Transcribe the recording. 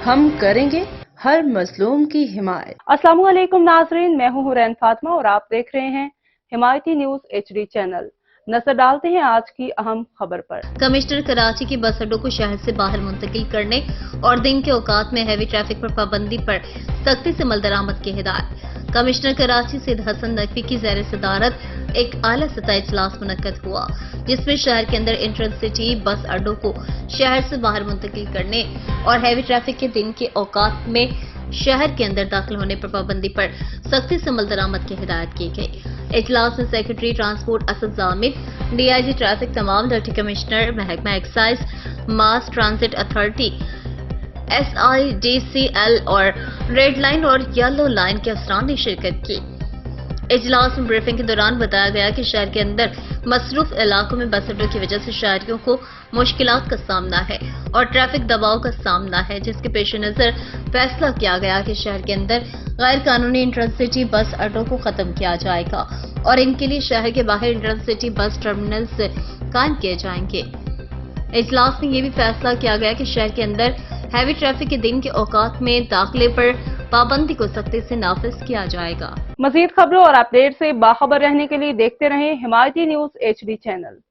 ہم کریں گے ہر مظلوم کی حمایت۔ السلام علیکم ناظرین، میں ہوں حورین فاطمہ اور آپ دیکھ رہے ہیں حمایتی نیوز HD چینل۔ نظر ڈالتے ہیں آج کی اہم خبر پر۔ کمشنر کراچی کے بس اڈوں کو شہر سے باہر منتقل کرنے اور دن کے اوقات میں ہیوی ٹریفک پر پابندی پر سختی سے عمل درآمد کی ہدایت۔ کمشنر کراچی سید حسن نقوی کی زیر صدارت ایک اعلیٰ سطحی اجلاس منعقد ہوا، جس میں شہر کے اندر انٹر سٹی بس اڈوں کو شہر سے باہر منتقل کرنے اور ہیوی ٹریفک کے دن کے اوقات میں شہر کے اندر داخل ہونے پر پابندی پر سختی سے عمل درآمد کی ہدایت کی گئی۔ اجلاس میں سیکرٹری ٹرانسپورٹ اسد ضامن، DIG ٹریفک تمام، ڈپٹی کمشنر محکمہ ایکسائز، ماس ٹرانزٹ اتھارٹی، SIDCL اور ریڈ لائن اور یلو لائن کے افسران نے شرکت کی۔ اجلاس میں بریفنگ کے دوران بتایا گیا کہ شہر کے اندر مصروف علاقوں میں بس اڈوں کی وجہ سے شہریوں کو مشکلات کا سامنا ہے اور ٹریفک دباؤ کا سامنا ہے، جس کے پیش نظر فیصلہ کیا گیا کہ شہر کے اندر غیر قانونی انٹرسٹی بس اڈوں کو ختم کیا جائے گا اور ان کے لیے شہر کے باہر انٹرسٹی بس ٹرمینلز قائم کیے جائیں گے۔ اجلاس میں یہ بھی فیصلہ کیا گیا کہ شہر کے اندر ہیوی ٹریفک کے دن کے اوقات میں داخلے پر پابندی کو سختی سے نافذ کیا جائے گا۔ مزید خبروں اور اپڈیٹ سے باخبر رہنے کے لیے دیکھتے رہیں حمایتی نیوز HD چینل۔